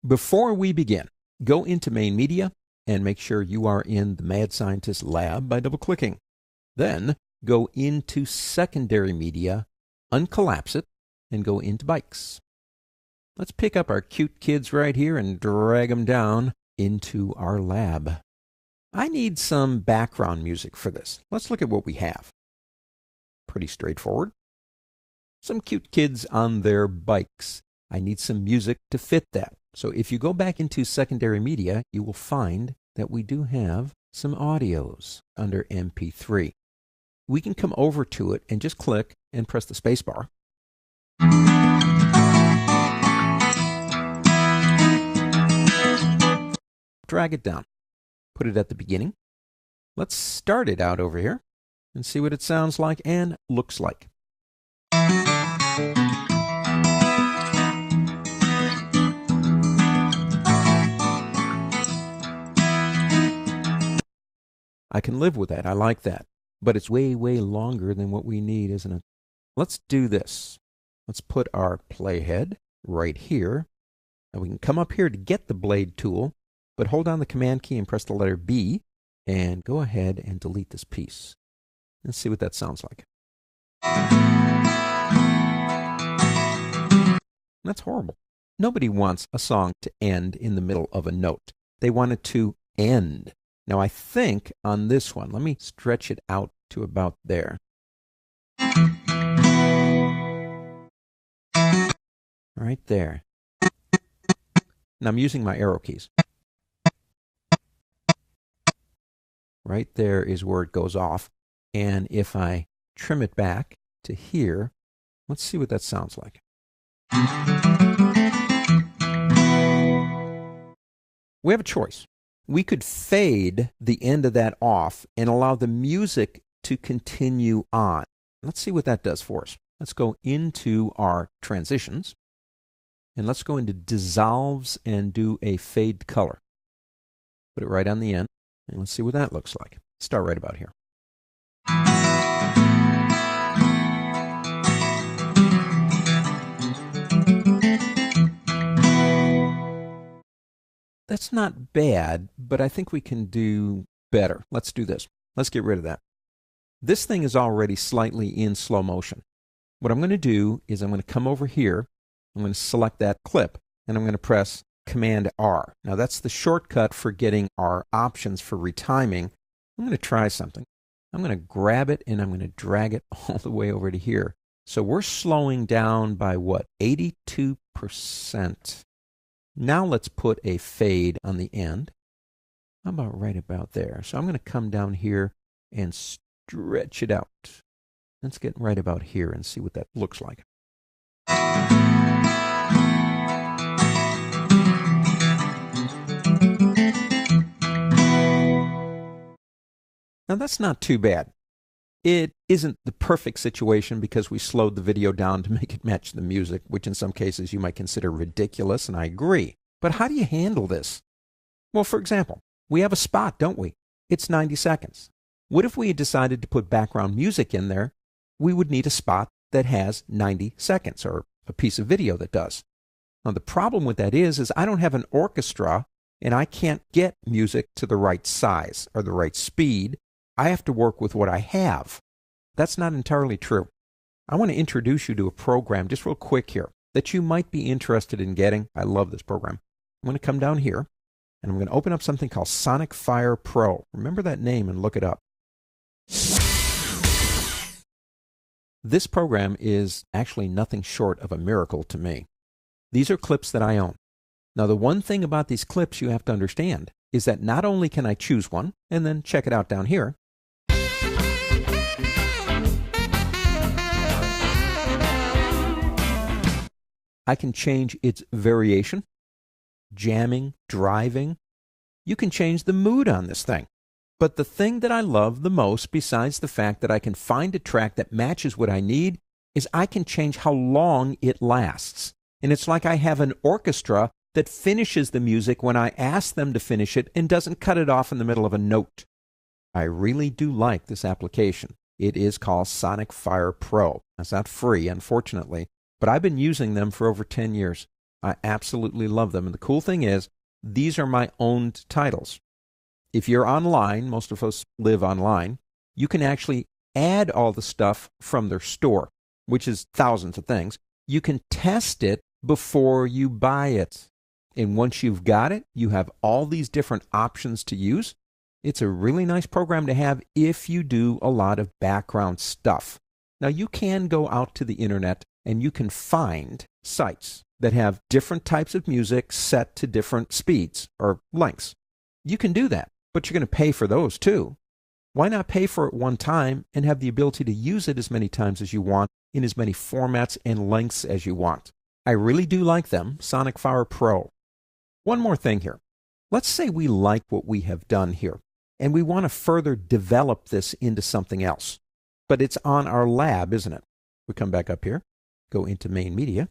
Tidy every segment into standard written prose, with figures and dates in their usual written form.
Before we begin, go into Main Media and make sure you are in the Mad Scientist lab by double-clicking. Then go into Secondary Media, uncollapse it, and go into Bikes. Let's pick up our cute kids right here and drag them down into our lab. I need some background music for this. Let's look at what we have. Pretty straightforward. Some cute kids on their bikes. I need some music to fit that. So if you go back into Secondary Media, you will find that we do have some audios under MP3. We can come over to it and just click and press the space bar. Drag it down. Put it at the beginning. Let's start it out over here and see what it sounds like and looks like. I can live with that. I like that. But it's way, way longer than what we need, isn't it? Let's do this. Let's put our playhead right here. And we can come up here to get the blade tool, but hold down the Command key and press the letter B, and go ahead and delete this piece. Let's see what that sounds like. That's horrible. Nobody wants a song to end in the middle of a note. They want it to end. Now I think on this one, let me stretch it out to about there. Right there. Now I'm using my arrow keys. Right there is where it goes off. And if I trim it back to here, let's see what that sounds like. We have a choice. We could fade the end of that off and allow the music to continue on. Let's see what that does for us. Let's go into our transitions, and let's go into dissolves and do a fade color. Put it right on the end, and let's see what that looks like. Start right about here. That's not bad, but I think we can do better. Let's do this. Let's get rid of that. This thing is already slightly in slow motion. What I'm going to do is I'm going to come over here. I'm going to select that clip, and I'm going to press Command R. Now that's the shortcut for getting our options for retiming. I'm going to try something. I'm going to grab it, and I'm going to drag it all the way over to here. So we're slowing down by what? 82%. Now let's put a fade on the end. How about right about there? So I'm going to come down here and stretch it out. Let's get right about here and see what that looks like. Now that's not too bad. It isn't the perfect situation because we slowed the video down to make it match the music, which in some cases you might consider ridiculous, and I agree. But how do you handle this? Well, for example, we have a spot, don't we? It's 90 seconds. What if we had decided to put background music in there? We would need a spot that has 90 seconds, or a piece of video that does. Now, the problem with that is I don't have an orchestra, and I can't get music to the right size or the right speed. I have to work with what I have. That's not entirely true. I want to introduce you to a program just real quick here that you might be interested in getting. I love this program. I'm going to come down here, and I'm going to open up something called SonicFire Pro. Remember that name and look it up. This program is actually nothing short of a miracle to me. These are clips that I own. Now, the one thing about these clips you have to understand is that not only can I choose one and then check it out down here, I can change its variation, jamming, driving. You can change the mood on this thing. But the thing that I love the most, besides the fact that I can find a track that matches what I need, is I can change how long it lasts. And it's like I have an orchestra that finishes the music when I ask them to finish it and doesn't cut it off in the middle of a note. I really do like this application. It is called SonicFire Pro. It's not free, unfortunately, but I've been using them for over 10 years. I absolutely love them. And the cool thing is, these are my owned titles. If you're online, most of us live online, you can actually add all the stuff from their store, which is thousands of things. You can test it before you buy it. And once you've got it, you have all these different options to use. It's a really nice program to have if you do a lot of background stuff. Now, you can go out to the internet and you can find sites that have different types of music set to different speeds or lengths. You can do that, but you're going to pay for those too. Why not pay for it one time and have the ability to use it as many times as you want in as many formats and lengths as you want? I really do like them, SonicFire Pro. One more thing here. Let's say we like what we have done here, and we want to further develop this into something else. But it's on our lab, isn't it? We come back up here, go into Main Media.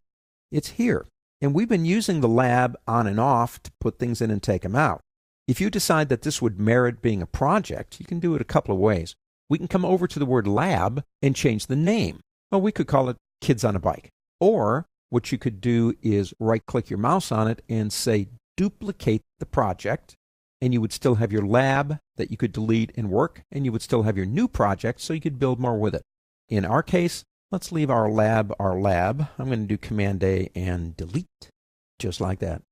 It's here. And we've been using the lab on and off to put things in and take them out. If you decide that this would merit being a project, you can do it a couple of ways. We can come over to the word lab and change the name. Well, we could call it Kids on a Bike. Or what you could do is right-click your mouse on it and say duplicate the project, and you would still have your lab that you could delete and work, and you would still have your new project so you could build more with it. In our case, let's leave our lab. I'm going to do Command-A and delete, just like that.